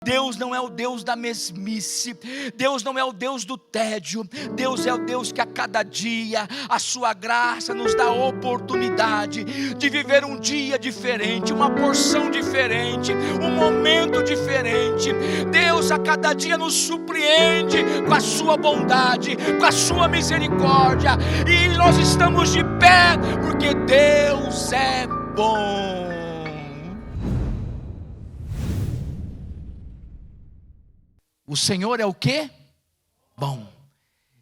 Deus não é o Deus da mesmice, Deus não é o Deus do tédio, Deus é o Deus que a cada dia a sua graça nos dá a oportunidade de viver um dia diferente, uma porção diferente, um momento diferente. Deus a cada dia nos surpreende com a sua bondade, com a sua misericórdia, e nós estamos de pé porque Deus é bom. O Senhor é o quê? Bom.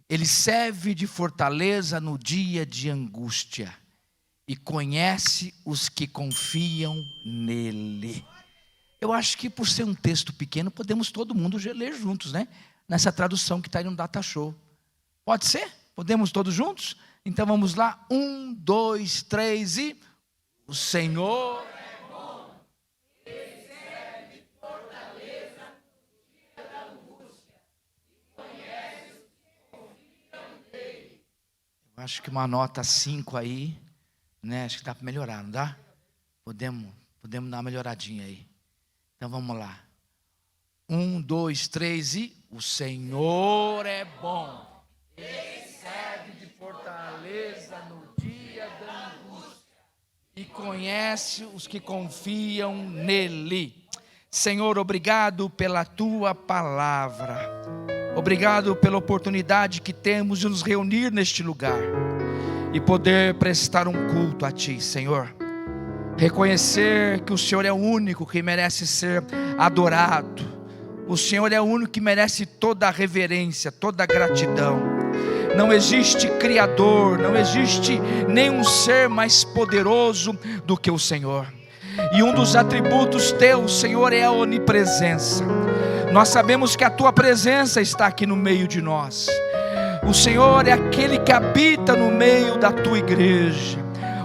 Ele serve de fortaleza no dia de angústia e conhece os que confiam nele. Eu acho que por ser um texto pequeno, podemos todo mundo ler juntos, né? Nessa tradução que está aí no Data Show. Pode ser? Podemos todos juntos? Então vamos lá. 1, 2, 3 e... O Senhor... Acho que uma nota 5 aí, né? Acho que dá para melhorar, não dá? Podemos dar uma melhoradinha aí. Então vamos lá. 1, 2, 3 e... O Senhor é bom. Ele serve de fortaleza no dia da angústia e conhece os que confiam nele. Senhor, obrigado pela tua palavra. Obrigado pela oportunidade que temos de nos reunir neste lugar e poder prestar um culto a Ti, Senhor. Reconhecer que o Senhor é o único que merece ser adorado. O Senhor é o único que merece toda a reverência, toda a gratidão. Não existe Criador, não existe nenhum ser mais poderoso do que o Senhor. E um dos atributos Teus, Senhor, é a onipresença. Nós sabemos que a Tua presença está aqui no meio de nós. O Senhor é aquele que habita no meio da Tua igreja.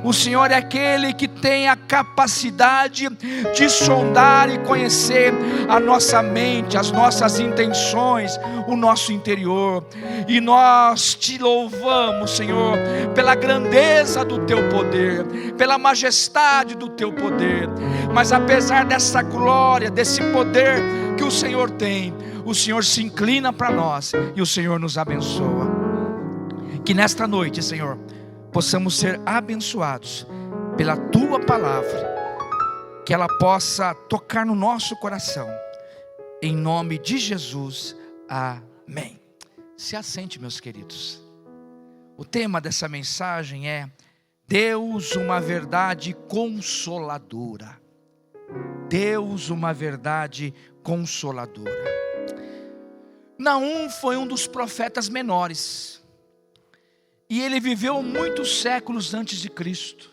O Senhor é aquele que tem a capacidade de sondar e conhecer a nossa mente, as nossas intenções, o nosso interior. E nós Te louvamos, Senhor, pela grandeza do Teu poder, pela majestade do Teu poder. Mas apesar dessa glória, desse poder que o Senhor tem, o Senhor se inclina para nós e o Senhor nos abençoa. Que nesta noite, Senhor, possamos ser abençoados pela Tua palavra, que ela possa tocar no nosso coração, em nome de Jesus, amém. Se assente, meus queridos. O tema dessa mensagem é Deus, uma verdade consoladora. Deus, uma verdade consoladora. Naum foi um dos profetas menores, e ele viveu muitos séculos antes de Cristo.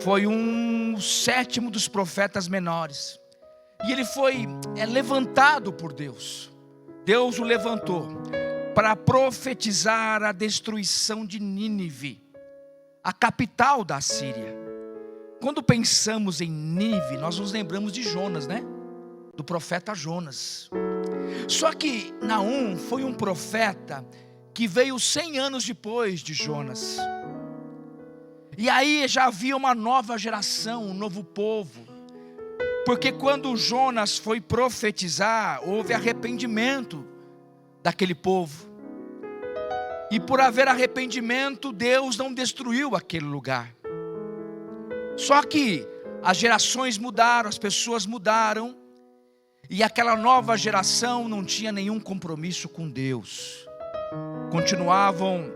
Foi um sétimo dos profetas menores. E ele foi levantado por Deus. Deus o levantou para profetizar a destruição de Nínive, a capital da Síria. Quando pensamos em Nínive, nós nos lembramos de Jonas, né? Do profeta Jonas. Só que Naum foi um profeta que veio 100 anos depois de Jonas. E aí já havia uma nova geração, um novo povo. Porque quando Jonas foi profetizar, houve arrependimento daquele povo. E por haver arrependimento, Deus não destruiu aquele lugar. Só que as gerações mudaram, as pessoas mudaram. E aquela nova geração não tinha nenhum compromisso com Deus. Continuavam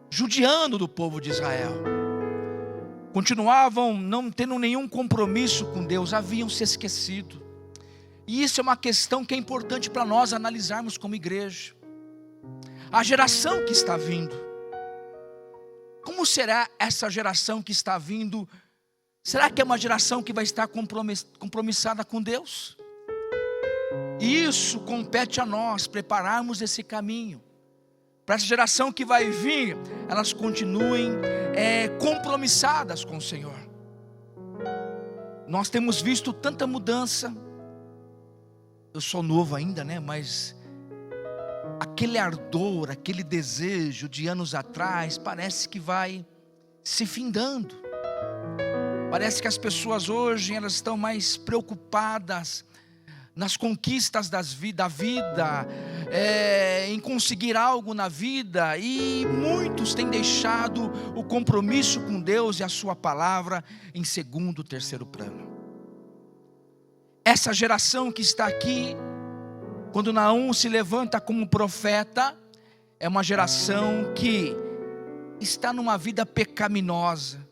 judiando do povo de Israel. Continuavam não tendo nenhum compromisso com Deus, haviam se esquecido. E isso é uma questão que é importante para nós analisarmos como igreja. A geração que está vindo, como será essa geração que está vindo? Será que é uma geração que vai estar compromissada com Deus? Isso compete a nós prepararmos esse caminho, para essa geração que vai vir, elas continuem compromissadas com o Senhor. Nós temos visto tanta mudança. Eu sou novo ainda, né? Mas aquele ardor, aquele desejo de anos atrás, parece que vai se findando. Parece que as pessoas hoje, elas estão mais preocupadas nas conquistas da vida, em conseguir algo na vida, e muitos têm deixado o compromisso com Deus e a sua palavra em segundo, terceiro plano. Essa geração que está aqui, quando Naum se levanta como profeta, é uma geração que está numa vida pecaminosa,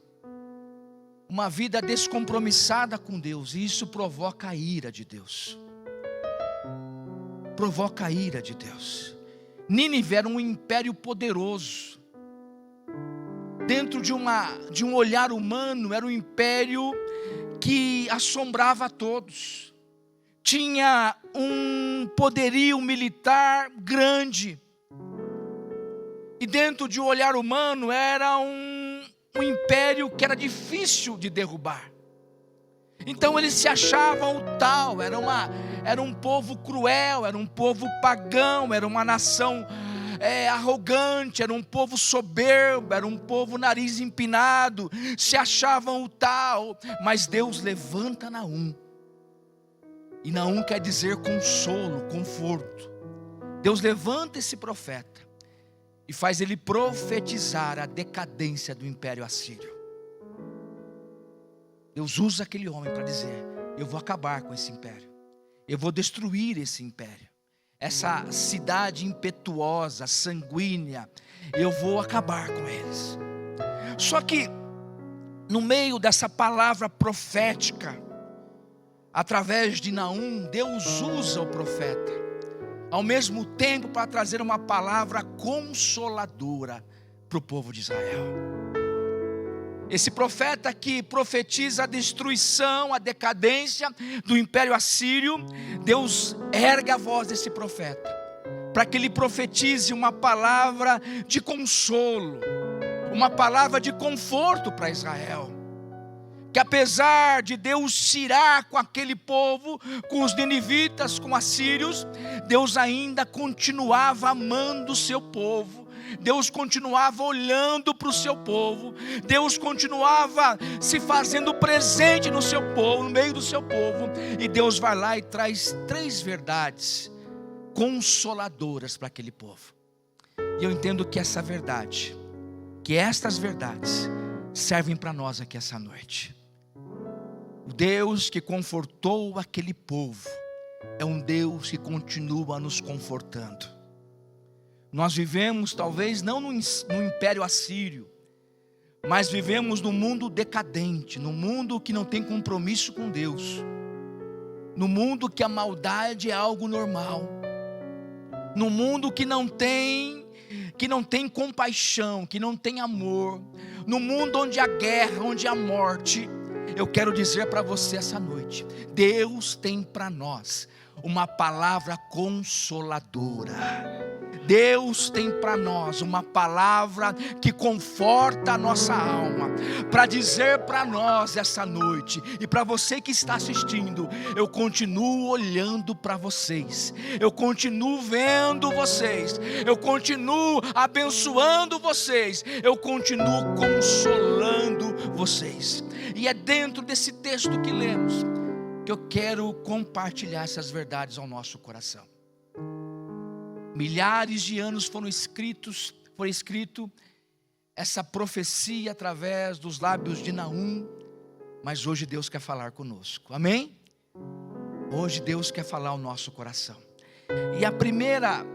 uma vida descompromissada com Deus, e isso provoca a ira de Deus. Provoca a ira de Deus. Nínive era um império poderoso. Dentro de um olhar humano, era um império que assombrava a todos. Tinha um poderio militar grande. E dentro de um olhar humano, era um império que era difícil de derrubar. Então eles se achavam o tal, era um povo cruel, era um povo pagão, era uma nação arrogante, era um povo soberbo, era um povo nariz empinado, se achavam o tal. Mas Deus levanta Naum, e Naum quer dizer consolo, conforto. Deus levanta esse profeta e faz ele profetizar a decadência do império assírio. Deus usa aquele homem para dizer: eu vou acabar com esse império, eu vou destruir esse império, essa cidade impetuosa, sanguínea, eu vou acabar com eles. Só que no meio dessa palavra profética, através de Naum, Deus usa o profeta ao mesmo tempo para trazer uma palavra consoladora para o povo de Israel. Esse profeta que profetiza a destruição, a decadência do império assírio, Deus ergue a voz desse profeta para que ele profetize uma palavra de consolo, uma palavra de conforto para Israel. Que apesar de Deus se irar com aquele povo, com os ninivitas, com os assírios, Deus ainda continuava amando o seu povo. Deus continuava olhando para o seu povo. Deus continuava se fazendo presente no seu povo, no meio do seu povo. E Deus vai lá e traz 3 verdades consoladoras para aquele povo. E eu entendo que estas verdades servem para nós aqui essa noite. O Deus que confortou aquele povo é um Deus que continua nos confortando. Nós vivemos talvez não no império assírio, mas vivemos num mundo decadente, num mundo que não tem compromisso com Deus, num mundo que a maldade é algo normal, num mundo que não tem compaixão, que não tem amor, num mundo onde há guerra, onde há morte. Eu quero dizer para você essa noite: Deus tem para nós uma palavra consoladora. Deus tem para nós uma palavra que conforta a nossa alma, para dizer para nós essa noite, e para você que está assistindo: eu continuo olhando para vocês, eu continuo vendo vocês, eu continuo abençoando vocês, eu continuo consolando vocês. E é dentro desse texto que lemos que eu quero compartilhar essas verdades ao nosso coração. Milhares de anos foi escrito essa profecia através dos lábios de Naum, mas hoje Deus quer falar conosco, amém? Hoje Deus quer falar ao nosso coração. E a primeira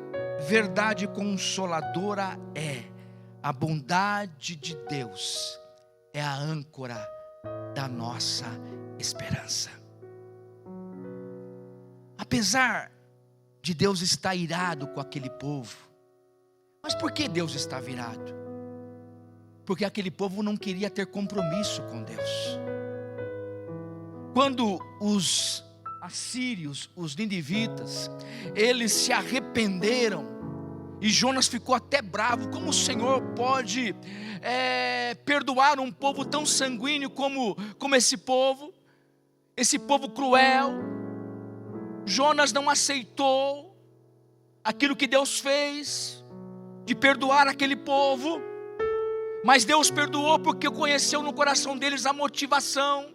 verdade consoladora é: a bondade de Deus é a âncora da nossa esperança. Apesar de Deus estar irado com aquele povo, mas por que Deus estava irado? Porque aquele povo não queria ter compromisso com Deus. Quando os assírios, os ninivitas, eles se arrependeram, e Jonas ficou até bravo: como o Senhor pode perdoar um povo tão sanguíneo como esse povo cruel? Jonas não aceitou aquilo que Deus fez, de perdoar aquele povo, Mas Deus perdoou porque conheceu no coração deles a motivação.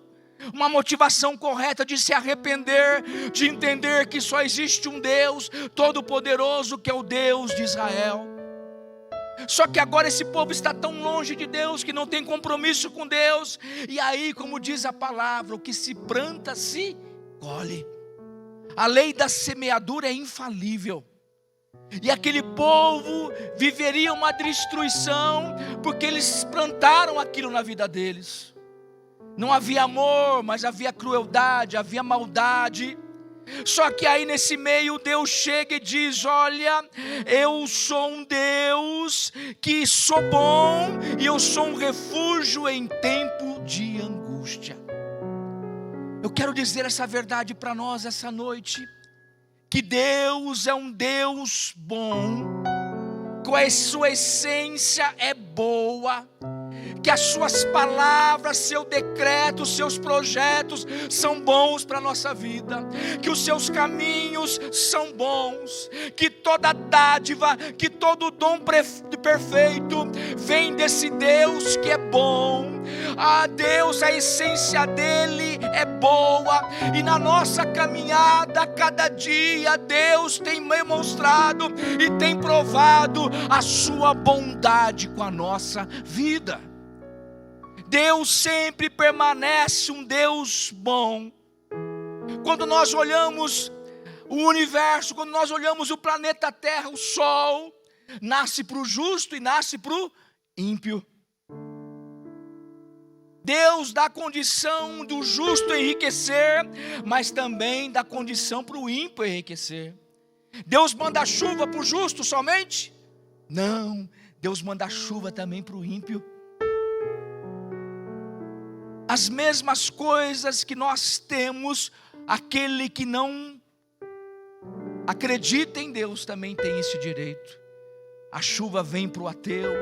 Uma motivação correta de se arrepender, de entender que só existe um Deus todo-poderoso, que é o Deus de Israel. Só que agora esse povo está tão longe de Deus, que não tem compromisso com Deus. E aí, como diz a palavra, o que se planta se colhe. A lei da semeadura é infalível. E aquele povo viveria uma destruição, porque eles plantaram aquilo na vida deles. Não havia amor, mas havia crueldade, havia maldade. Só que aí nesse meio Deus chega e diz: olha, eu sou um Deus que sou bom, e eu sou um refúgio em tempo de angústia. Eu quero dizer essa verdade para nós essa noite, que Deus é um Deus bom, que a sua essência é boa, que as suas palavras, seu decreto, seus projetos são bons para a nossa vida, que os seus caminhos são bons, que toda dádiva, que todo dom perfeito vem desse Deus que é bom. Deus, a essência dele é boa, e na nossa caminhada, cada dia, Deus tem demonstrado e tem provado a sua bondade com a nossa vida. Deus sempre permanece um Deus bom. Quando nós olhamos o universo, quando nós olhamos o planeta Terra, o Sol, nasce para o justo e nasce para o ímpio. Deus dá condição do justo enriquecer, mas também dá condição para o ímpio enriquecer. Deus manda chuva para o justo somente? Não, Deus manda chuva também para o ímpio. As mesmas coisas que nós temos, aquele que não acredita em Deus também tem esse direito. A chuva vem para o ateu,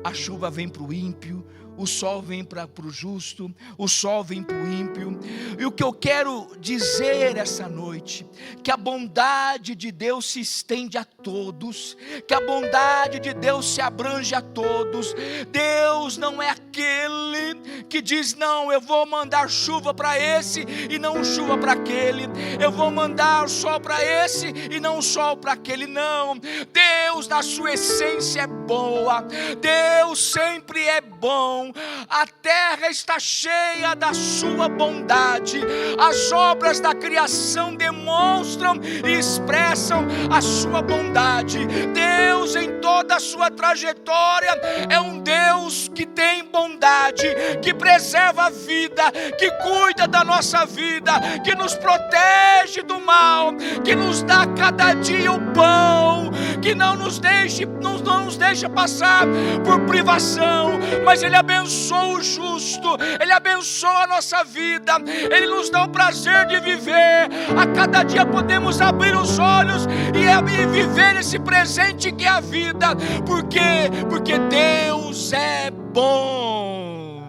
a chuva vem para o ímpio, o sol vem para o justo, o sol vem para o ímpio. E o que eu quero dizer essa noite, que a bondade de Deus se estende a todos, que a bondade de Deus se abrange a todos. Deus não é aquele que diz: não, eu vou mandar chuva para esse e não chuva para aquele, eu vou mandar sol para esse e não sol para aquele. Não, Deus na sua essência é boa, Deus sempre é bom. A terra está cheia da sua bondade, as obras da criação demonstram e expressam a sua bondade. Deus, em toda a sua trajetória, é um Deus que tem bondade, que preserva a vida, que cuida da nossa vida, que nos protege do mal, que nos dá cada dia o pão, que não nos deixa passar por privação, mas Ele abençoa o justo, Ele abençoa a nossa vida, Ele nos dá o prazer de viver. A cada dia podemos abrir os olhos e viver esse presente que é a vida. Por quê? Porque Deus é bom.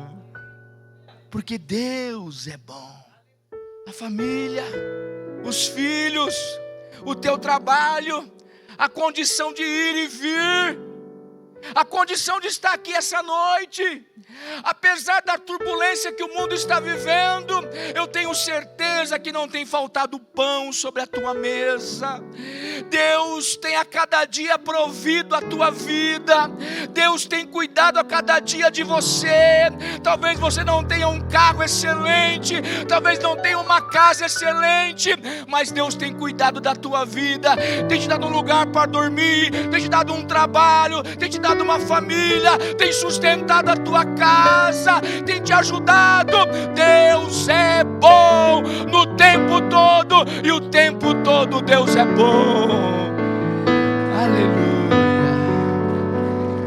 Porque Deus é bom. A família, os filhos, o teu trabalho, a condição de ir e vir, a condição de estar aqui essa noite. Apesar da turbulência que o mundo está vivendo, eu tenho certeza que não tem faltado pão sobre a tua mesa. Deus tem a cada dia provido a tua vida, Deus tem cuidado a cada dia de você. Talvez você não tenha um carro excelente, talvez não tenha uma casa excelente, mas Deus tem cuidado da tua vida, tem te dado um lugar para dormir, tem te dado um trabalho, tem te dado uma família, tem sustentado a tua casa, tem te ajudado. Deus é bom no tempo todo, e o tempo todo Deus é bom. Aleluia.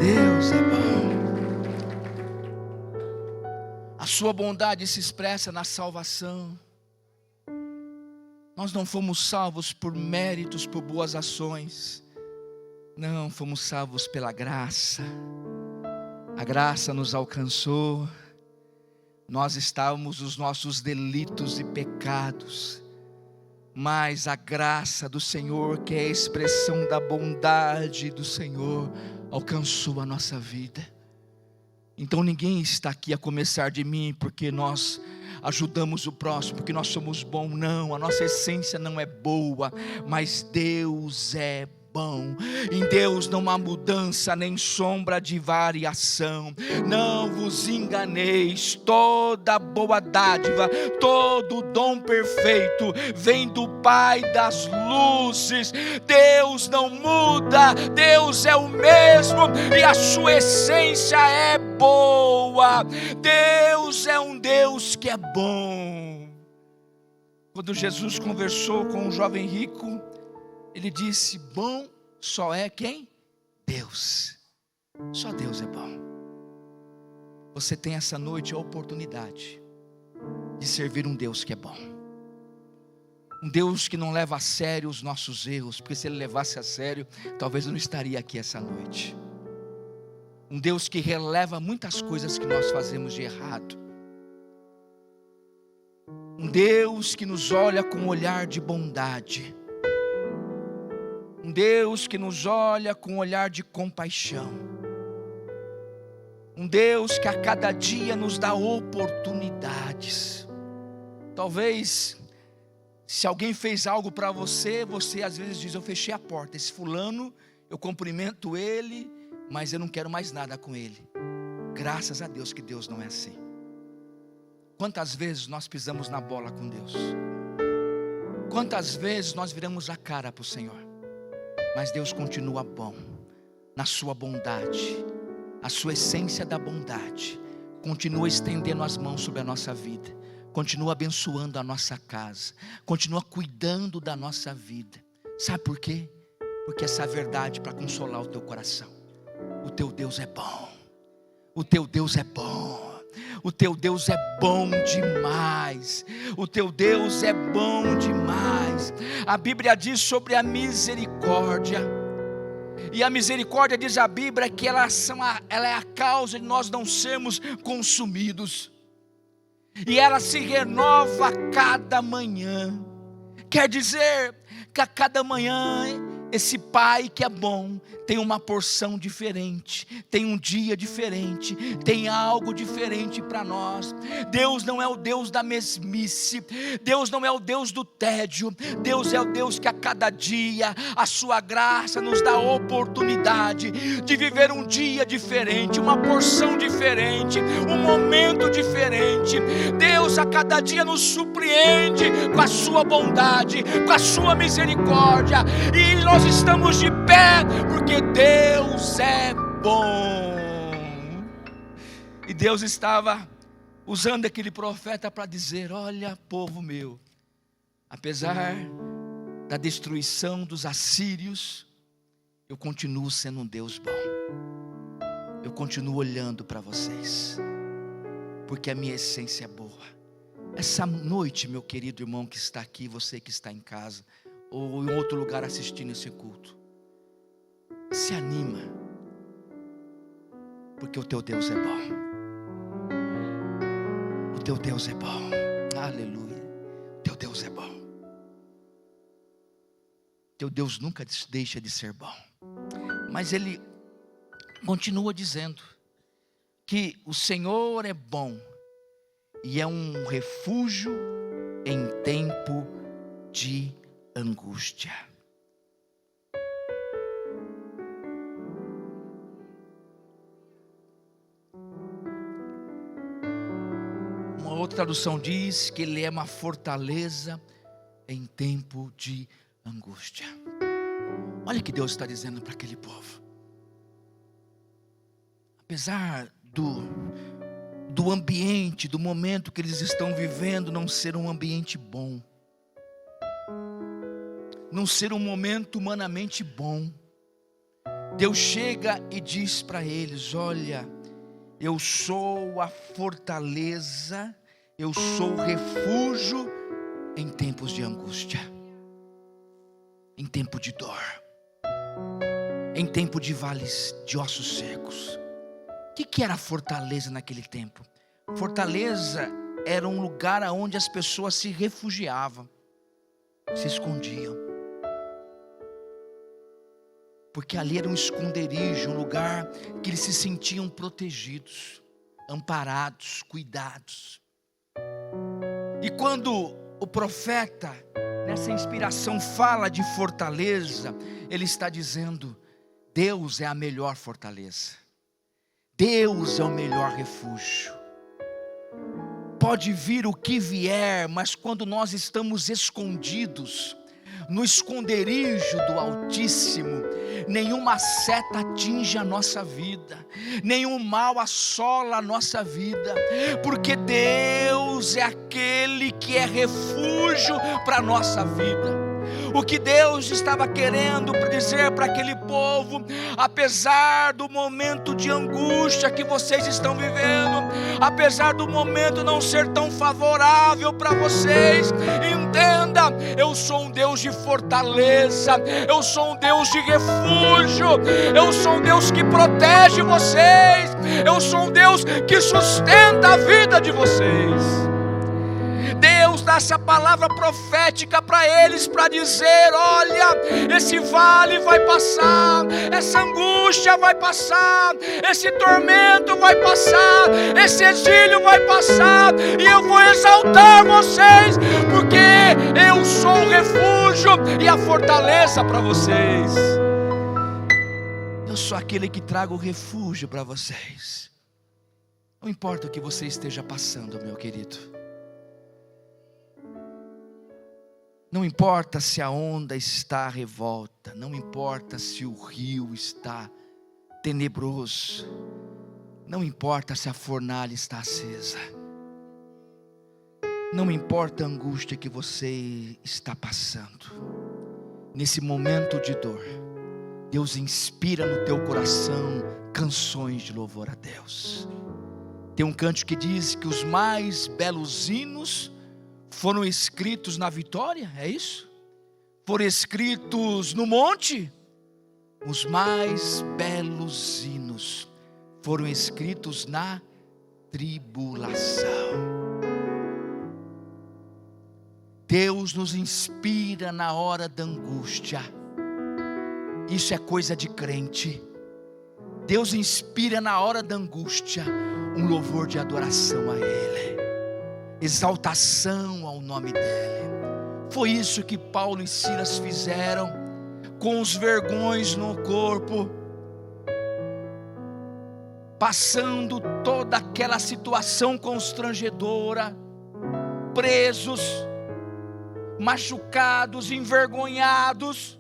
Deus é bom. A sua bondade se expressa na salvação. Nós não fomos salvos por méritos, por boas ações. Não, fomos salvos pela graça. A graça nos alcançou. Nós estávamos nos nossos delitos e pecados, mas a graça do Senhor, que é a expressão da bondade do Senhor, alcançou a nossa vida. Então ninguém está aqui a começar de mim porque nós ajudamos o próximo, porque nós somos bons. Não, a nossa essência não é boa, mas Deus é bom. Em Deus não há mudança nem sombra de variação. Não vos enganeis, toda boa dádiva, todo dom perfeito vem do Pai das luzes. Deus não muda, Deus é o mesmo e a sua essência é boa. Deus é um Deus que é bom. Quando Jesus conversou com um jovem rico, ele disse: bom só é quem? Deus. Só Deus é bom. Você tem essa noite a oportunidade de servir um Deus que é bom. Um Deus que não leva a sério os nossos erros, porque se Ele levasse a sério, talvez eu não estaria aqui essa noite. Um Deus que releva muitas coisas que nós fazemos de errado. Um Deus que nos olha com um olhar de bondade. Um Deus que nos olha com um olhar de compaixão. Um Deus que a cada dia nos dá oportunidades. Talvez, se alguém fez algo para você, você às vezes diz: eu fechei a porta, esse fulano, eu cumprimento ele, mas eu não quero mais nada com ele. Graças a Deus que Deus não é assim. Quantas vezes nós pisamos na bola com Deus? Quantas vezes nós viramos a cara para o Senhor? Mas Deus continua bom, na sua bondade, a sua essência da bondade, continua estendendo as mãos sobre a nossa vida, continua abençoando a nossa casa, continua cuidando da nossa vida. Sabe por quê? Porque essa é a verdade para consolar o teu coração. O teu Deus é bom, o teu Deus é bom. O teu Deus é bom demais. O teu Deus é bom demais. A Bíblia diz sobre a misericórdia. E a misericórdia, diz a Bíblia, que ela é a causa de nós não sermos consumidos. E ela se renova a cada manhã. Quer dizer que a cada manhã esse Pai que é bom tem uma porção diferente, tem um dia diferente, tem algo diferente para nós. Deus não é o Deus da mesmice, Deus não é o Deus do tédio. Deus é o Deus que a cada dia a sua graça nos dá a oportunidade de viver um dia diferente, uma porção diferente, um momento diferente. Deus a cada dia nos surpreende com a sua bondade, com a sua misericórdia, e nós estamos de pé porque Deus é bom. E Deus estava usando aquele profeta para dizer: olha, povo meu, apesar da destruição dos assírios, eu continuo sendo um Deus bom. Eu continuo olhando para vocês, porque a minha essência é boa. Essa noite, meu querido irmão que está aqui, você que está em casa ou em outro lugar assistindo esse culto, se anima, porque o teu Deus é bom. O teu Deus é bom. Aleluia. O teu Deus é bom. Teu Deus nunca deixa de ser bom. Mas Ele continua dizendo que o Senhor é bom e é um refúgio em tempo de angústia. Uma outra tradução diz que Ele é uma fortaleza em tempo de angústia. Olha o que Deus está dizendo para aquele povo. Apesar do ambiente, do momento que eles estão vivendo não ser um ambiente bom, não ser um momento humanamente bom, Deus chega e diz para eles: olha, eu sou a fortaleza, eu sou o refúgio em tempos de angústia, em tempo de dor, em tempo de vales de ossos secos. O que era fortaleza naquele tempo? Fortaleza era um lugar onde as pessoas se refugiavam, se escondiam, porque ali era um esconderijo, um lugar que eles se sentiam protegidos. amparados, cuidados. E quando o profeta, nessa inspiração, fala de fortaleza, ele está dizendo: Deus é a melhor fortaleza, Deus é o melhor refúgio. Pode vir o que vier, mas quando nós estamos escondidos no esconderijo do Altíssimo, nenhuma seta atinge a nossa vida, nenhum mal assola a nossa vida, porque Deus é aquele que é refúgio para a nossa vida. O que Deus estava querendo dizer para aquele povo: apesar do momento de angústia que vocês estão vivendo, apesar do momento não ser tão favorável para vocês, entenda, eu sou um Deus de fortaleza, eu sou um Deus de refúgio, eu sou um Deus que protege vocês, eu sou um Deus que sustenta a vida de vocês. Deus dá essa palavra profética para eles, para dizer: olha, esse vale vai passar, essa angústia vai passar, esse tormento vai passar, esse exílio vai passar, e eu vou exaltar vocês, porque eu sou o refúgio e a fortaleza para vocês. Eu sou aquele que trago o refúgio para vocês. Não importa o que você esteja passando, meu querido. Não importa se a onda está revolta, não importa se o rio está tenebroso, não importa se a fornalha está acesa, não importa a angústia que você está passando. Nesse momento de dor, Deus inspira no teu coração canções de louvor a Deus. Tem um cântico que diz que os mais belos hinos foram escritos na vitória, é isso? Foram escritos no monte. Os mais belos hinos foram escritos na tribulação. Deus nos inspira na hora da angústia. Isso é coisa de crente. Deus inspira na hora da angústia um louvor de adoração a Ele, exaltação ao nome dEle. Foi isso que Paulo e Silas fizeram, com os vergões no corpo, passando toda aquela situação constrangedora, presos, machucados, envergonhados.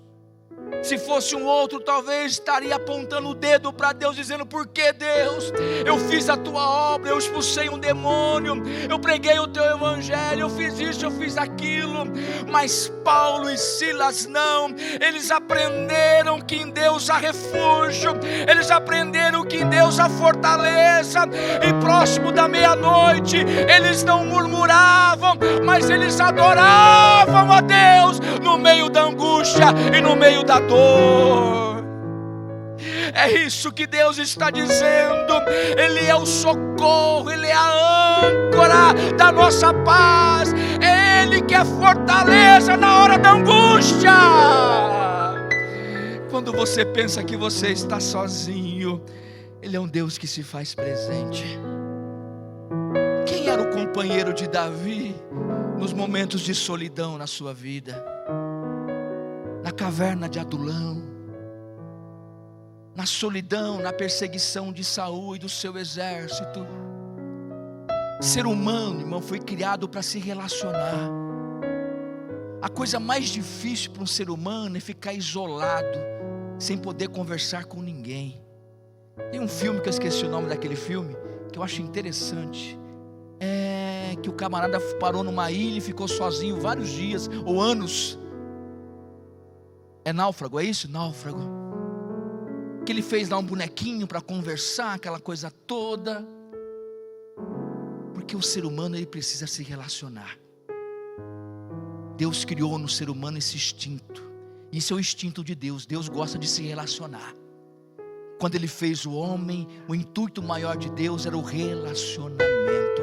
Se fosse um outro, talvez estaria apontando o dedo para Deus, dizendo: por que, Deus? Eu fiz a tua obra, eu expulsei um demônio, eu preguei o teu evangelho, eu fiz isso, eu fiz aquilo. Mas Paulo e Silas não, eles aprenderam que em Deus há refúgio, eles aprenderam que em Deus há fortaleza. E próximo da meia-noite, eles não murmuravam, mas eles adoravam a Deus no meio da angústia e no meio da dor. É isso que Deus está dizendo. Ele é o socorro, Ele é a âncora da nossa paz, é Ele que é fortaleza na hora da angústia. Quando você pensa que você está sozinho, Ele é um Deus que se faz presente. Quem era o companheiro de Davi nos momentos de solidão na sua vida? Na caverna de Adulão, na solidão, na perseguição de Saul e do seu exército. Ser humano, irmão, foi criado para se relacionar. A coisa mais difícil para um ser humano é ficar isolado, sem poder conversar com ninguém. Tem um filme que eu esqueci o nome daquele filme, que eu acho interessante. É que o camarada parou numa ilha e ficou sozinho vários dias ou anos. É Náufrago, é isso? Náufrago. Que ele fez lá um bonequinho para conversar, aquela coisa toda. Porque o ser humano, ele precisa se relacionar. Deus criou no ser humano esse instinto. Isso é o instinto de Deus. Deus gosta de se relacionar. Quando Ele fez o homem, o intuito maior de Deus era o relacionamento.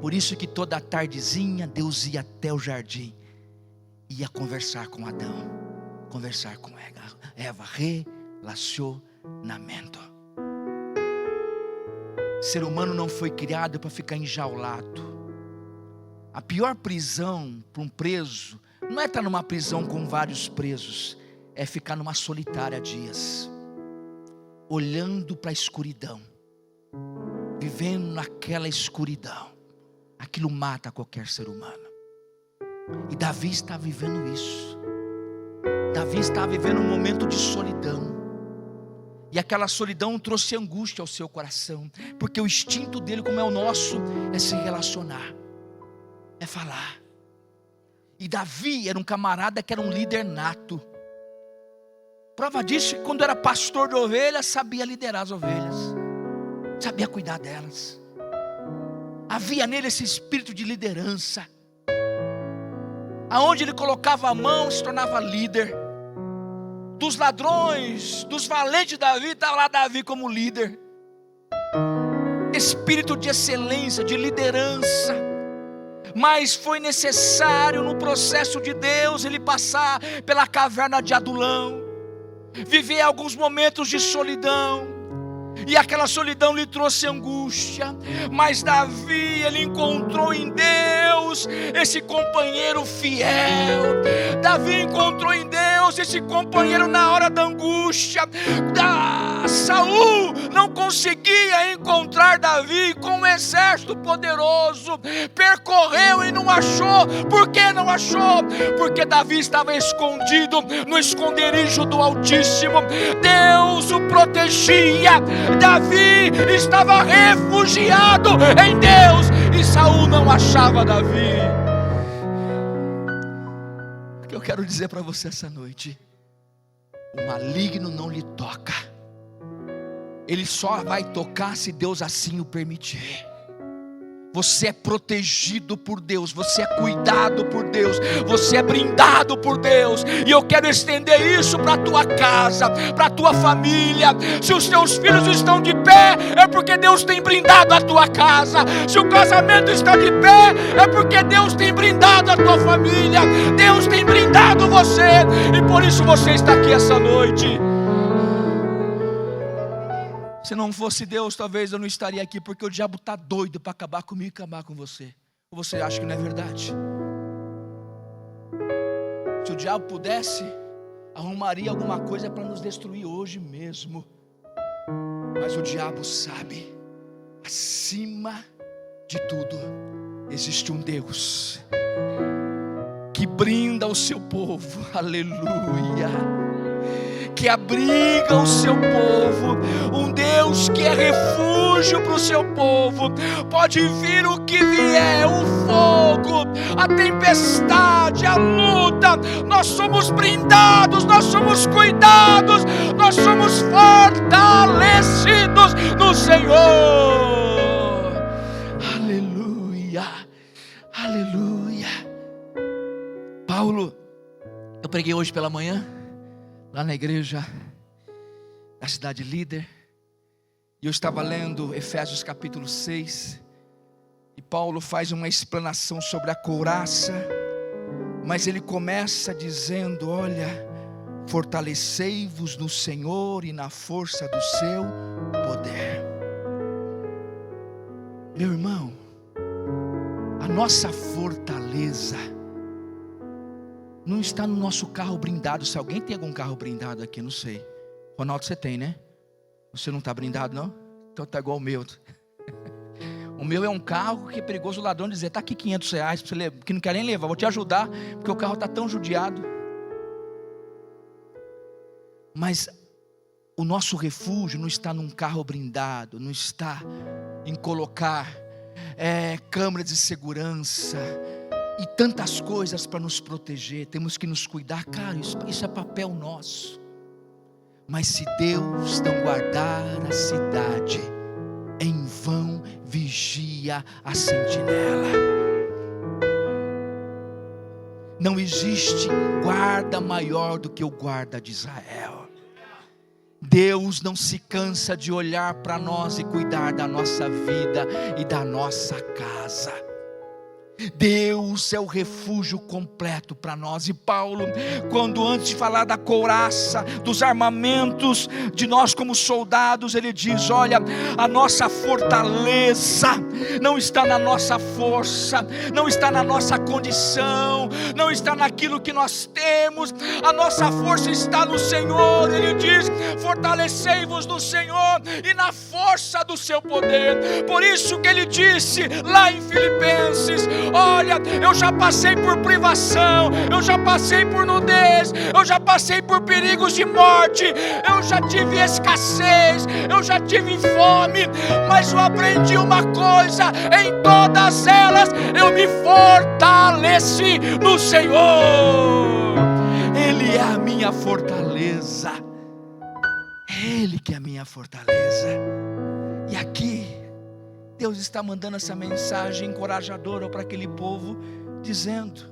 Por isso que toda tardezinha Deus ia até o jardim, ia conversar com Adão, conversar com Eva, relacionamento. Ser humano não foi criado para ficar enjaulado. A pior prisão para um preso não é estar numa prisão com vários presos, é ficar numa solitária dias, olhando para a escuridão, vivendo naquela escuridão. Aquilo mata qualquer ser humano. E Davi está vivendo isso. Davi está vivendo um momento de solidão. E aquela solidão trouxe angústia ao seu coração, porque o instinto dele, como é o nosso, é se relacionar, é falar. E Davi era um camarada que era um líder nato. Prova disso que quando era pastor de ovelhas, sabia liderar as ovelhas, sabia cuidar delas. Havia nele esse espírito de liderança. Aonde ele colocava a mão, se tornava líder. Dos ladrões, dos valentes de Davi, estava lá Davi como líder. Espírito de excelência, de liderança. Mas foi necessário no processo de Deus ele passar pela caverna de Adulão, viver alguns momentos de solidão. E aquela solidão lhe trouxe angústia. Mas Davi, ele encontrou em Deus esse companheiro fiel. Davi encontrou em Deus esse companheiro na hora da angústia. Saul não conseguia encontrar Davi com um exército poderoso. Percorreu e não achou. Por que não achou? Porque Davi estava escondido no esconderijo do Altíssimo. Deus o protegia. Davi estava refugiado em Deus e Saul não achava Davi. O que eu quero dizer para você essa noite: o maligno não lhe toca. Ele só vai tocar se Deus assim o permitir. Você é protegido por Deus, você é cuidado por Deus, você é brindado por Deus. E eu quero estender isso para a tua casa, para a tua família. Se os teus filhos estão de pé, é porque Deus tem brindado a tua casa. Se o casamento está de pé, é porque Deus tem brindado a tua família. Deus tem brindado você, e por isso você está aqui essa noite. Se não fosse Deus, talvez eu não estaria aqui, porque o diabo está doido para acabar comigo e acabar com você. Ou você acha que não é verdade? Se o diabo pudesse, arrumaria alguma coisa para nos destruir hoje mesmo. Mas o diabo sabe, acima de tudo, existe um Deus que brinda o seu povo, aleluia, que abriga o seu povo, um Deus que é refúgio para o seu povo. Pode vir o que vier, o fogo, a tempestade, a luta, nós somos brindados, nós somos cuidados, nós somos fortalecidos no Senhor. Aleluia, aleluia. Paulo, eu preguei hoje pela manhã lá na igreja da cidade líder, e eu estava lendo Efésios capítulo 6, e Paulo faz uma explanação sobre a couraça, mas ele começa dizendo: olha, fortalecei-vos no Senhor e na força do seu poder. Meu irmão, a nossa fortaleza não está no nosso carro blindado. Se alguém tem algum carro blindado aqui, não sei. Ronaldo, você tem, né? Você não está blindado, não? Então está igual o meu. O meu é um carro que é perigoso o ladrão dizer: está aqui R$500 para você levar, que não quer nem levar, vou te ajudar, porque o carro está tão judiado. Mas o nosso refúgio não está num carro blindado, não está em colocar câmeras de segurança e tantas coisas para nos proteger. Temos que nos cuidar, cara, isso é papel nosso. Mas se Deus não guardar a cidade, em vão vigia a sentinela. Não existe guarda maior do que o guarda de Israel. Deus não se cansa de olhar para nós e cuidar da nossa vida e da nossa casa. Deus é o refúgio completo para nós. E Paulo, quando antes de falar da couraça, dos armamentos de nós como soldados, ele diz: olha, a nossa fortaleza não está na nossa força, não está na nossa condição, não está naquilo que nós temos, a nossa força está no Senhor. Ele diz: fortalecei-vos no Senhor e na força do seu poder. Por isso que ele disse lá em Filipenses: olha, eu já passei por privação, eu já passei por nudez, eu já passei por perigos de morte, eu já tive escassez, eu já tive fome, mas eu aprendi uma coisa: em todas elas eu me fortaleci no Senhor. Ele é a minha fortaleza, Ele que é a minha fortaleza. E aqui Deus está mandando essa mensagem encorajadora para aquele povo, dizendo: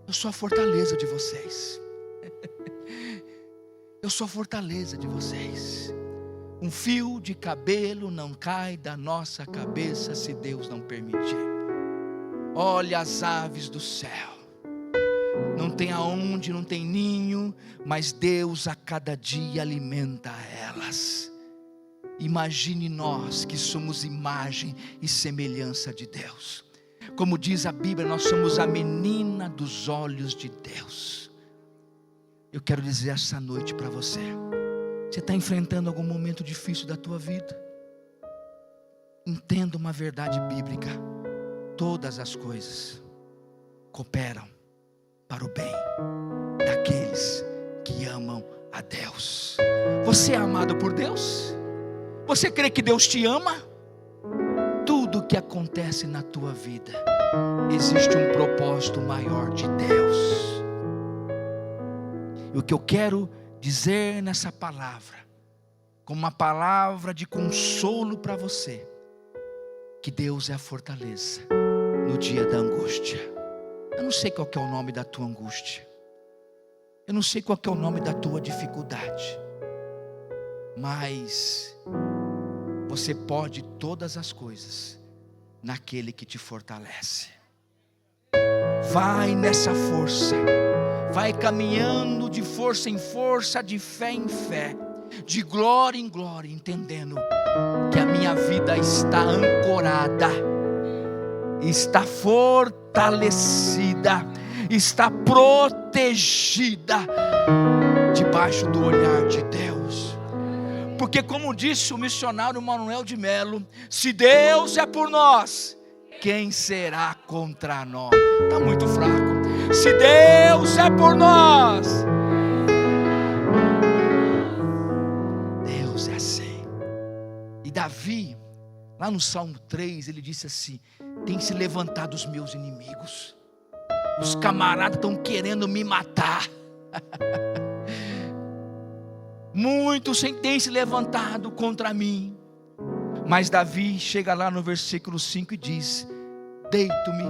eu sou a fortaleza de vocês. Eu sou a fortaleza de vocês. Um fio de cabelo não cai da nossa cabeça se Deus não permitir. Olha as aves do céu, não tem aonde, não tem ninho, mas Deus a cada dia alimenta elas. Imagine nós que somos imagem e semelhança de Deus. Como diz a Bíblia, nós somos a menina dos olhos de Deus. Eu quero dizer essa noite para você: você está enfrentando algum momento difícil da tua vida? Entenda uma verdade bíblica: todas as coisas cooperam para o bem daqueles que amam a Deus. Você é amado por Deus? Você crê que Deus te ama? Tudo que acontece na tua vida, existe um propósito maior de Deus. E o que eu quero dizer nessa palavra, como uma palavra de consolo para você, que Deus é a fortaleza no dia da angústia. Eu não sei qual que é o nome da tua angústia, eu não sei qual que é o nome da tua dificuldade, mas você pode todas as coisas naquele que te fortalece. Vai nessa força, vai caminhando de força em força, de fé em fé, de glória em glória, entendendo que a minha vida está ancorada, está fortalecida, está protegida debaixo do olhar de Deus. Porque, como disse o missionário Manuel de Melo, se Deus é por nós, quem será contra nós? Está muito fraco. Se Deus é por nós, Deus é assim. E Davi, lá no Salmo 3, ele disse assim: tem se levantado os meus inimigos, os camaradas estão querendo me matar. Muitos têm se levantado contra mim. Mas Davi chega lá no versículo 5 e diz: deito-me,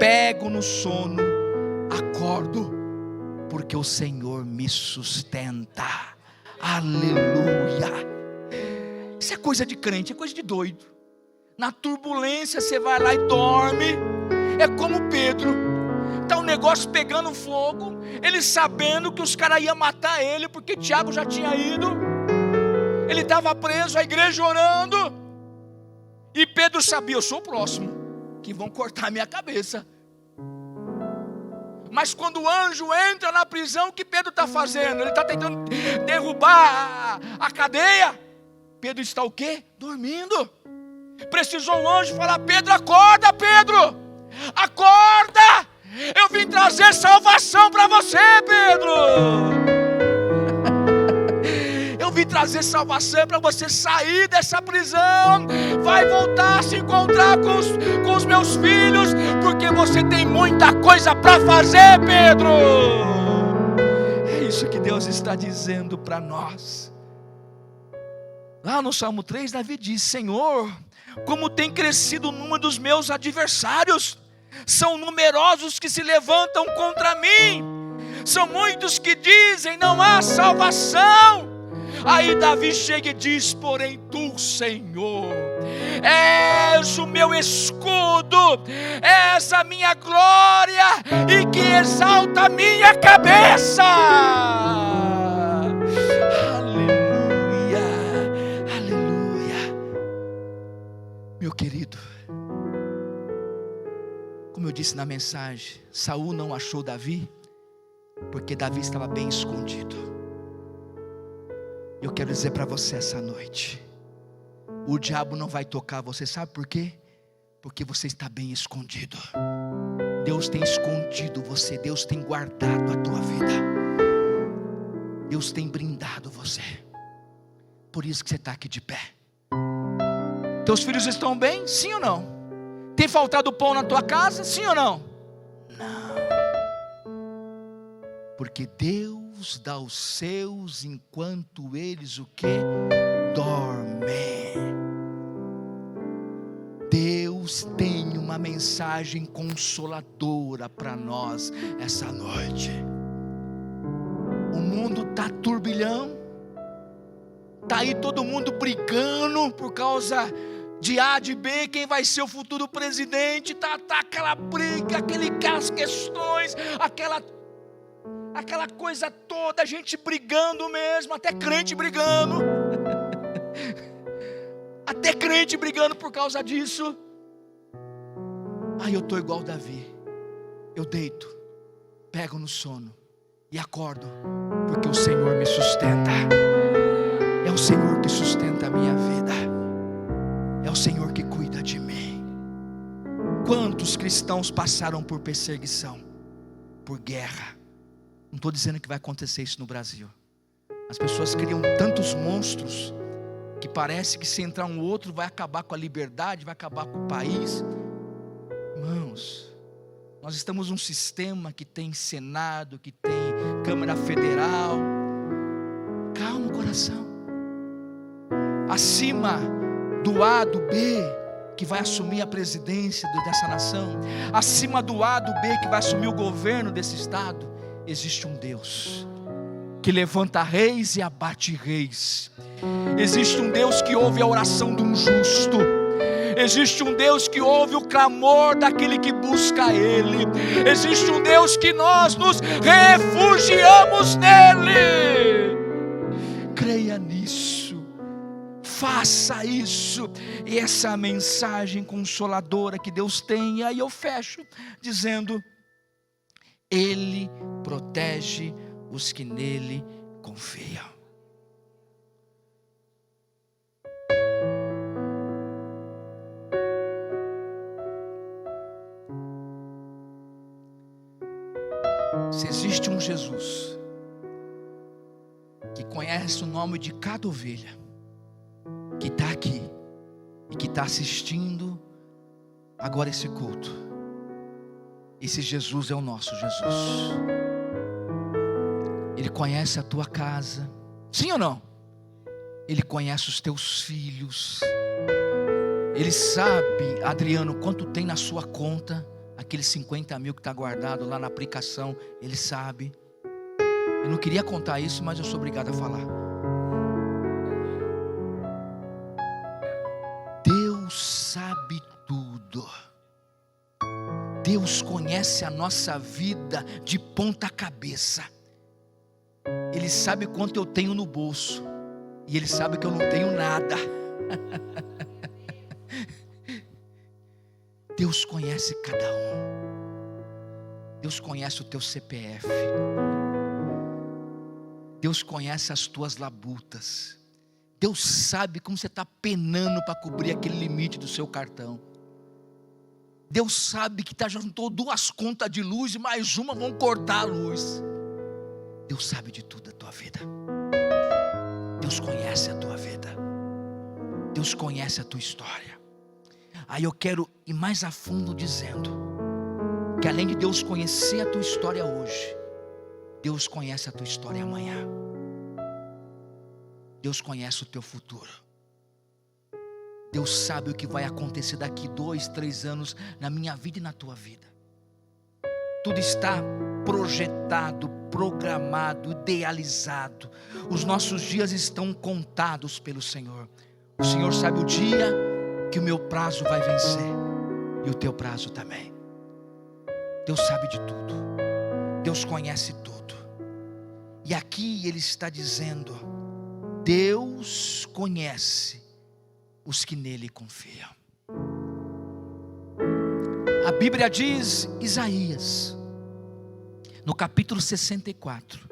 pego no sono, acordo, porque o Senhor me sustenta. Aleluia. Isso é coisa de crente, é coisa de doido. Na turbulência você vai lá e dorme. É como Pedro, está o negócio pegando fogo, ele sabendo que os caras iam matar ele, porque Tiago já tinha ido, ele estava preso, a igreja orando, e Pedro sabia: eu sou o próximo que vão cortar a minha cabeça. Mas quando o anjo entra na prisão, o que Pedro está fazendo? Ele está tentando derrubar a cadeia. Pedro está o quê? Dormindo. Precisou o anjo falar: Pedro, acorda, Pedro, acorda, eu vim trazer salvação para você, Pedro. Eu vim trazer salvação para você sair dessa prisão. Vai voltar a se encontrar com os meus filhos, porque você tem muita coisa para fazer, Pedro. É isso que Deus está dizendo para nós. Lá no Salmo 3, Davi diz: Senhor, como tem crescido o número dos meus adversários, são numerosos que se levantam contra mim, são muitos que dizem: não há salvação. Aí Davi chega e diz: porém tu, Senhor, és o meu escudo, és a minha glória e que exalta a minha cabeça. Aleluia, aleluia. Meu querido, como eu disse na mensagem, Saul não achou Davi porque Davi estava bem escondido. Eu quero dizer para você essa noite, o diabo não vai tocar você, sabe por quê? Porque você está bem escondido. Deus tem escondido você, Deus tem guardado a tua vida, Deus tem brindado você. Por isso que você está aqui de pé. Teus filhos estão bem? Sim ou não? Tem faltado pão na tua casa? Sim ou não? Não. Porque Deus dá os seus enquanto eles o que? Dormem. Deus tem uma mensagem consoladora para nós essa noite. O mundo está turbilhão, está aí todo mundo brigando por causa de A, de B, quem vai ser o futuro presidente, tá aquela briga, aquelas questões, aquela coisa toda, a gente brigando mesmo, até crente brigando, até crente brigando por causa disso. Aí eu estou igual Davi, eu deito, pego no sono e acordo, porque o Senhor me sustenta. É o Senhor que sustenta a minha vida, é o Senhor que cuida de mim. Quantos cristãos passaram por perseguição, por guerra? Não estou dizendo que vai acontecer isso no Brasil. As pessoas criam tantos monstros que parece que se entrar um outro vai acabar com a liberdade, vai acabar com o país. Irmãos, nós estamos num sistema que tem Senado, que tem Câmara Federal. Calma o coração. Acima do A, do B, que vai assumir a presidência dessa nação, acima do A, do B, que vai assumir o governo desse estado, existe um Deus que levanta reis e abate reis. Existe um Deus que ouve a oração de um justo. Existe um Deus que ouve o clamor daquele que busca Ele. Existe um Deus que nós nos refugiamos nele. Creia nisso, faça isso. E essa é a mensagem consoladora que Deus tem. E aí eu fecho dizendo: Ele protege os que nele confiam. Se existe um Jesus que conhece o nome de cada ovelha que está aqui e que está assistindo agora esse culto, esse Jesus é o nosso Jesus. Ele conhece a tua casa, sim ou não? Ele conhece os teus filhos. Ele sabe, Adriano, quanto tem na sua conta, aqueles 50 mil que está guardado lá na aplicação. Ele sabe. Eu não queria contar isso, mas eu sou obrigado a falar. Deus sabe tudo. Deus conhece a nossa vida de ponta cabeça. Ele sabe quanto eu tenho no bolso, e Ele sabe que eu não tenho nada. Deus conhece cada um. Deus conhece o teu CPF. Deus conhece as tuas labutas. Deus sabe como você está penando para cobrir aquele limite do seu cartão. Deus sabe que já juntou 2 contas de luz e mais uma vão cortar a luz. Deus sabe de tudo da tua vida. Deus conhece a tua vida. Deus conhece a tua história. Aí eu quero ir mais a fundo dizendo que além de Deus conhecer a tua história hoje, Deus conhece a tua história amanhã. Deus conhece o teu futuro. Deus sabe o que vai acontecer daqui 2, 3 anos na minha vida e na tua vida. Tudo está projetado, programado, idealizado. Os nossos dias estão contados pelo Senhor. O Senhor sabe o dia que o meu prazo vai vencer e o teu prazo também. Deus sabe de tudo, Deus conhece tudo. E aqui Ele está dizendo: Deus conhece os que nele confiam. A Bíblia diz, Isaías, no capítulo 64,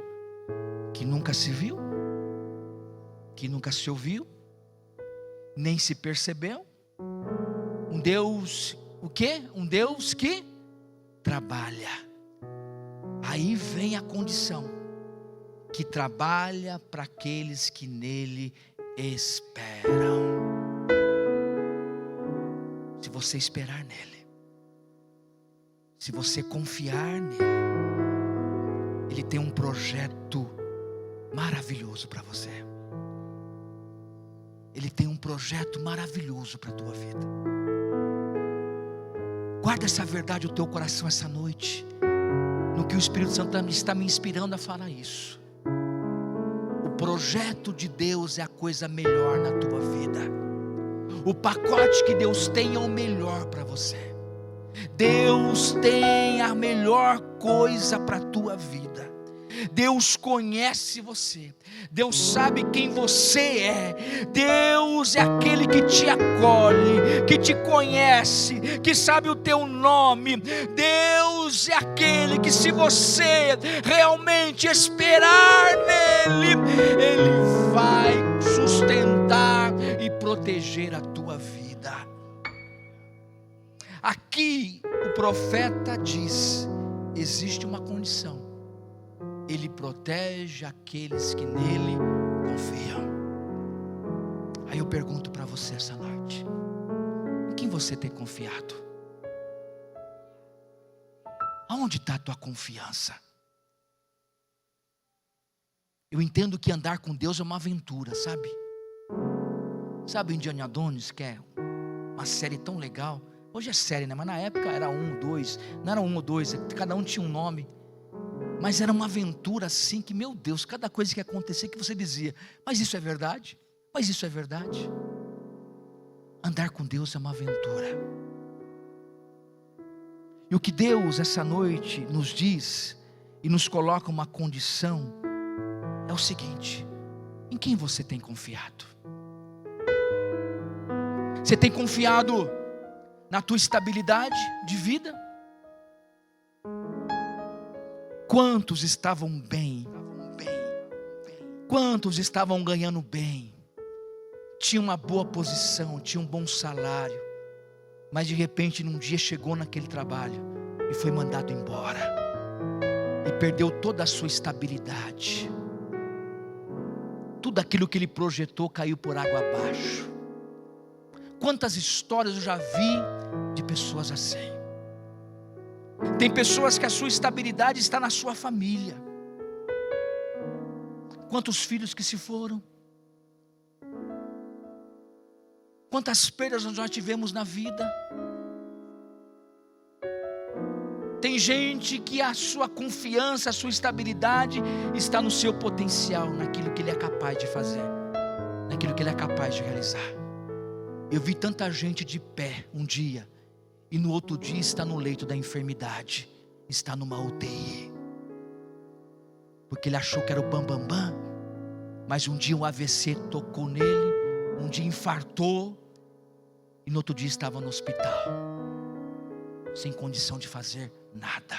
que nunca se viu, que nunca se ouviu, nem se percebeu, um Deus, o quê? Um Deus que trabalha. Aí vem a condição, que trabalha para aqueles que nele esperam. Se você esperar nele, se você confiar nele, Ele tem um projeto maravilhoso para você. Ele tem um projeto maravilhoso para a tua vida. Guarda essa verdade no teu coração essa noite, no que o Espírito Santo está me inspirando a falar isso. O projeto de Deus é a coisa melhor na tua vida. O pacote que Deus tem é o melhor para você. Deus tem a melhor coisa para a tua vida. Deus conhece você, Deus sabe quem você é. Deus é aquele que te acolhe, que te conhece, que sabe o teu nome. Deus é aquele que, se você realmente esperar nele, Ele vai sustentar e proteger a tua vida. Aqui o profeta diz: existe uma condição, Ele protege aqueles que nele confiam. Aí eu pergunto para você essa noite: em quem você tem confiado? Aonde está a tua confiança? Eu entendo que andar com Deus é uma aventura, sabe? Sabe o Indiana Jones, que é uma série tão legal? Hoje é série, né? Mas na época era 1, 2, não era 1 ou 2, cada um tinha um nome. Mas era uma aventura assim que, meu Deus, cada coisa que acontecia que você dizia: mas isso é verdade? Mas isso é verdade? Andar com Deus é uma aventura. E o que Deus essa noite nos diz e nos coloca uma condição é o seguinte: em quem você tem confiado? Você tem confiado na tua estabilidade de vida? Quantos estavam bem? Quantos estavam ganhando bem? Tinha uma boa posição, tinha um bom salário, mas de repente num dia chegou naquele trabalho e foi mandado embora, e perdeu toda a sua estabilidade. Tudo aquilo que ele projetou caiu por água abaixo. Quantas histórias eu já vi de pessoas assim. Tem pessoas que a sua estabilidade está na sua família. Quantos filhos que se foram? Quantas perdas nós já tivemos na vida? Tem gente que a sua confiança, a sua estabilidade está no seu potencial, naquilo que ele é capaz de fazer, naquilo que ele é capaz de realizar. Eu vi tanta gente de pé um dia, e no outro dia está no leito da enfermidade, está numa UTI, porque ele achou que era o bambambam, mas um dia um AVC tocou nele, um dia infartou, e no outro dia estava no hospital, sem condição de fazer nada.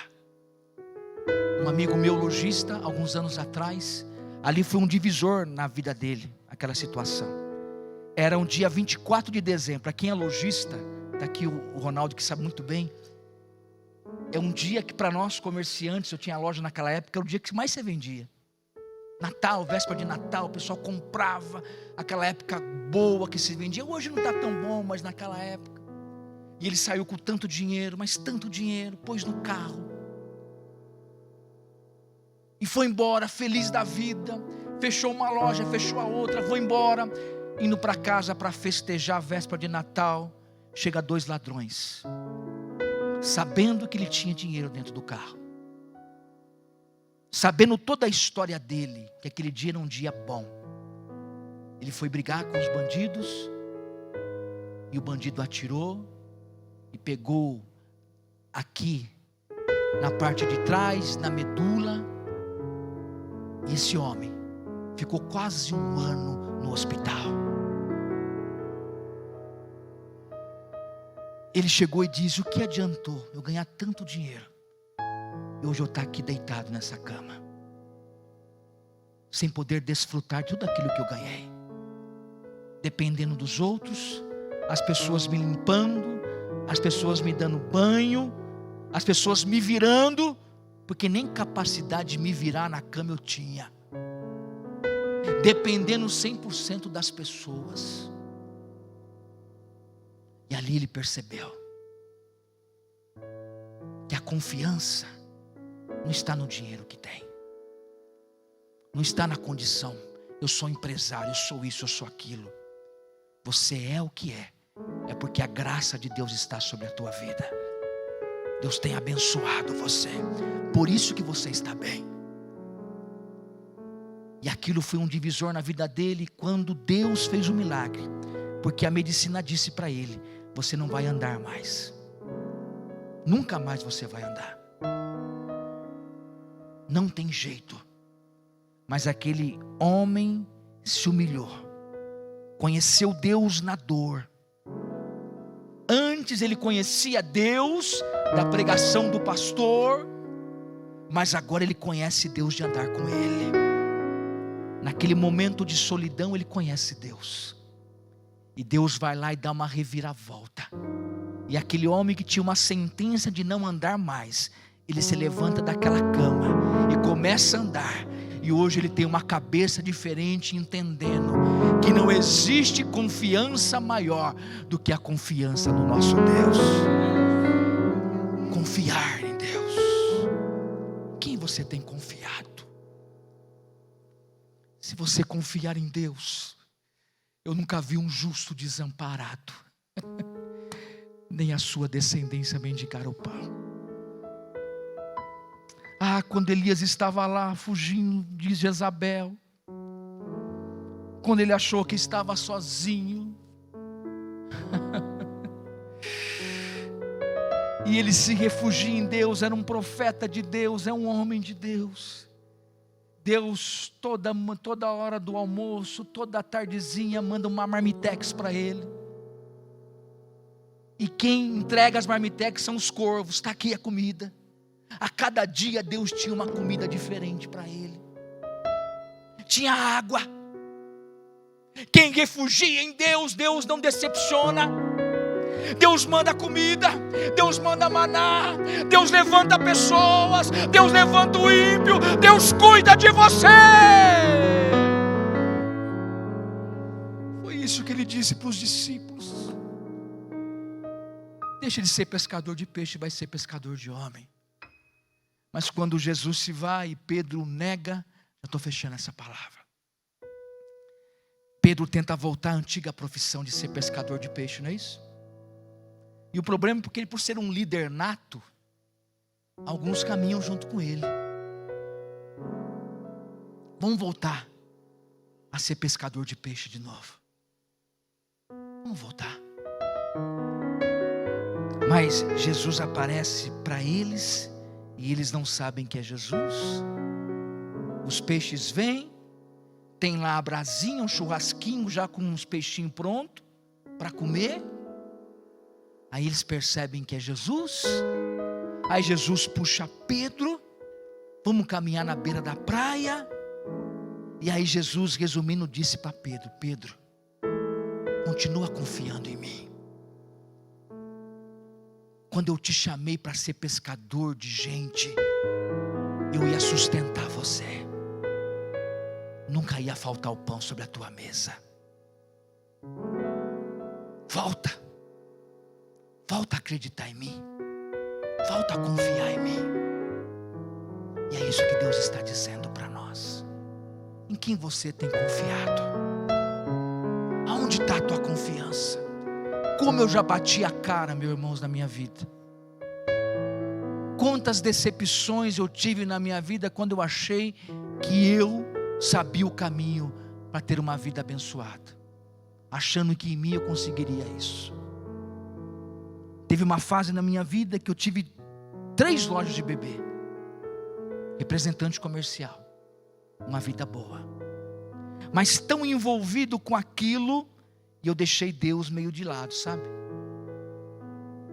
Um amigo meu, lojista, alguns anos atrás, ali foi um divisor na vida dele, aquela situação. Era um dia 24 de dezembro, para quem é lojista, está aqui o Ronaldo que sabe muito bem. É um dia que para nós comerciantes, eu tinha loja naquela época, era o dia que mais se vendia. Natal, véspera de Natal, o pessoal comprava, aquela época boa que se vendia. Hoje não está tão bom, mas naquela época. E ele saiu com tanto dinheiro, mas tanto dinheiro, pôs no carro e foi embora, feliz da vida. Fechou uma loja, fechou a outra, foi embora. Indo para casa para festejar a véspera de Natal, chega 2 ladrões, sabendo que ele tinha dinheiro dentro do carro, sabendo toda a história dele, que aquele dia era um dia bom. Ele foi brigar com os bandidos, E o bandido atirou e pegou aqui, na parte de trás, na medula. E esse homem ficou quase 1 ano no hospital. Ele chegou e disse: o que adiantou eu ganhar tanto dinheiro e hoje eu estar aqui deitado nessa cama, sem poder desfrutar de tudo aquilo que eu ganhei, dependendo dos outros, as pessoas me limpando, as pessoas me dando banho, as pessoas me virando, porque nem capacidade de me virar na cama eu tinha, dependendo 100% das pessoas. E ali ele percebeu que a confiança não está no dinheiro que tem, não está na condição, eu sou empresário, eu sou isso, eu sou aquilo. Você é o que é porque a graça de Deus está sobre a tua vida. Deus tem abençoado você, por isso que você está bem. E aquilo foi um divisor na vida dele, quando Deus fez o milagre, porque a medicina disse para ele: você não vai andar mais, nunca mais você vai andar, não tem jeito. Mas aquele homem se humilhou, conheceu Deus na dor. Antes ele conhecia Deus da pregação do pastor, mas agora ele conhece Deus de andar com ele. Naquele momento de solidão ele conhece Deus, e Deus vai lá e dá uma reviravolta. E aquele homem que tinha uma sentença de não andar mais, ele se levanta daquela cama e começa a andar. E hoje ele tem uma cabeça diferente, entendendo que não existe confiança maior do que a confiança no nosso Deus. Confiar em Deus. Quem você tem confiado? Se você confiar em Deus, eu nunca vi um justo desamparado, nem a sua descendência mendigar o pão. Quando Elias estava lá fugindo de Jezabel, quando ele achou que estava sozinho, e ele se refugia em Deus, era um profeta de Deus, é um homem de Deus. Deus toda hora do almoço, toda tardezinha, manda uma marmitex para ele. E quem entrega as marmitex são os corvos. Está aqui a comida. A cada dia Deus tinha uma comida diferente para ele. Tinha água. Quem refugia em Deus, Deus não decepciona. Deus manda comida, Deus manda maná, Deus levanta pessoas, Deus levanta o ímpio, Deus cuida de você. Foi isso que ele disse para os discípulos: deixa de ser pescador de peixe, vai ser pescador de homem. Mas quando Jesus se vai e Pedro nega, eu estou fechando essa palavra. Pedro tenta voltar à antiga profissão de ser pescador de peixe, não é isso? E o problema é porque ele, por ser um líder nato, alguns caminham junto com ele. Vamos voltar a ser pescador de peixe de novo. Vamos voltar. Mas Jesus aparece para eles e eles não sabem que é Jesus. Os peixes vêm, tem lá a brasinha, um churrasquinho já com uns peixinhos prontos para comer. Aí eles percebem que é Jesus. Aí Jesus puxa Pedro, vamos caminhar na beira da praia. E aí Jesus, resumindo, disse para Pedro: Pedro, continua confiando em mim. Quando eu te chamei para ser pescador de gente, eu ia sustentar você. Nunca ia faltar o pão sobre a tua mesa. Volta a acreditar em mim. Volta a confiar em mim. E é isso que Deus está dizendo para nós. Em quem você tem confiado? Aonde está a tua confiança? Como eu já bati a cara, meus irmãos, na minha vida. Quantas decepções eu tive na minha vida quando eu achei que eu sabia o caminho para ter uma vida abençoada, achando que em mim eu conseguiria isso. Teve uma fase na minha vida que eu tive 3 lojas de bebê, representante comercial, uma vida boa, mas tão envolvido com aquilo, e eu deixei Deus meio de lado, sabe?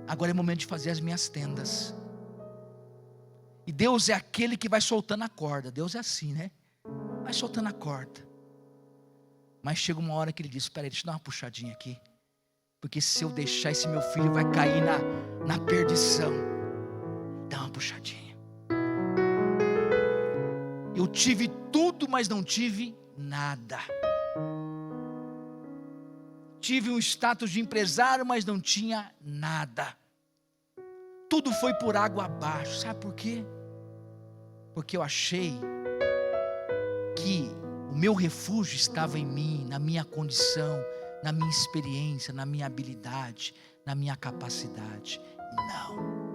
Agora é momento de fazer as minhas tendas. E Deus é aquele que vai soltando a corda. Deus é assim, né? Vai soltando a corda. Mas chega uma hora que Ele diz: espera aí, deixa eu dar uma puxadinha aqui, porque se eu deixar, esse meu filho vai cair na perdição. Dá uma puxadinha. Eu tive tudo, mas não tive nada. Tive um status de empresário, mas não tinha nada. Tudo foi por água abaixo. Sabe por quê? Porque eu achei que o meu refúgio estava em mim, na minha condição, na minha experiência, na minha habilidade, na minha capacidade. Não.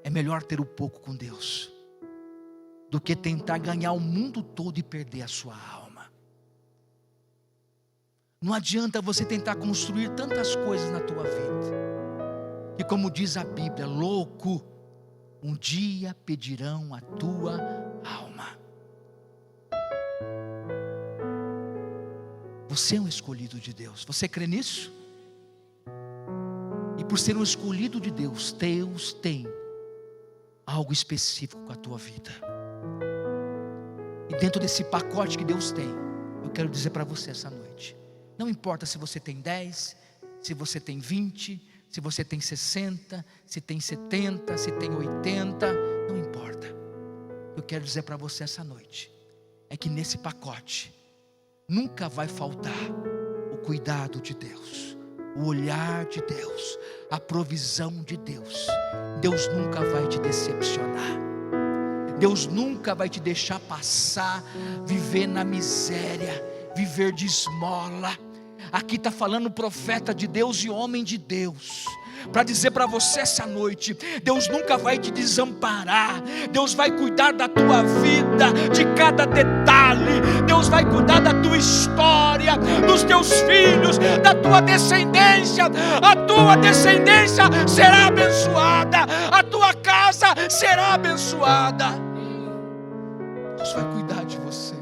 É melhor ter o pouco com Deus do que tentar ganhar o mundo todo e perder a sua alma. Não adianta você tentar construir tantas coisas na tua vida, e como diz a Bíblia, louco, um dia pedirão a tua alma. Você é um escolhido de Deus. Você crê nisso? E por ser um escolhido de Deus, Deus tem algo específico com a tua vida. E dentro desse pacote que Deus tem, eu quero dizer para você essa noite: não importa se você tem 10, se você tem 20, se você tem 60, se tem 70, se tem 80, não importa. Eu quero dizer para você essa noite é que nesse pacote nunca vai faltar o cuidado de Deus, o olhar de Deus, a provisão de Deus. Deus nunca vai te decepcionar. Deus nunca vai te deixar passar, viver na miséria, viver de esmola. Aqui está falando profeta de Deus e homem de Deus, para dizer para você essa noite: Deus nunca vai te desamparar. Deus vai cuidar da tua vida, de cada detalhe. Deus vai cuidar da tua história, dos teus filhos, da tua descendência. A tua descendência será abençoada, a tua casa será abençoada. Deus vai cuidar de você.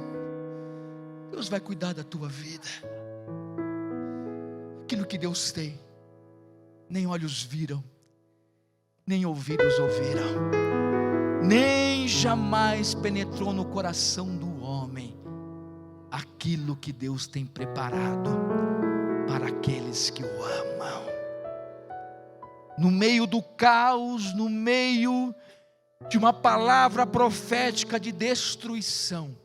Deus vai cuidar da tua vida. Aquilo que Deus tem, nem olhos viram, nem ouvidos ouviram, nem jamais penetrou no coração do homem aquilo que Deus tem preparado para aqueles que o amam. No meio do caos, no meio de uma palavra profética de destruição,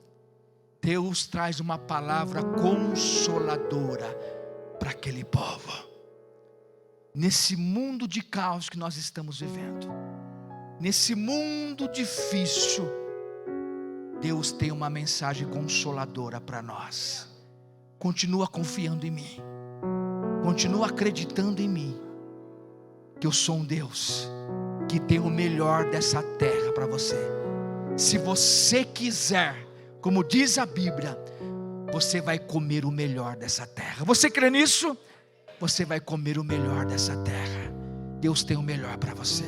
Deus traz uma palavra consoladora para aquele povo. Nesse mundo de caos que nós estamos vivendo, nesse mundo difícil, Deus tem uma mensagem consoladora para nós. Continua confiando em mim, continua acreditando em mim, que eu sou um Deus que tem o melhor dessa terra para você. Se você quiser, como diz a Bíblia, você vai comer o melhor dessa terra. Você crê nisso? Você vai comer o melhor dessa terra. Deus tem o melhor para você.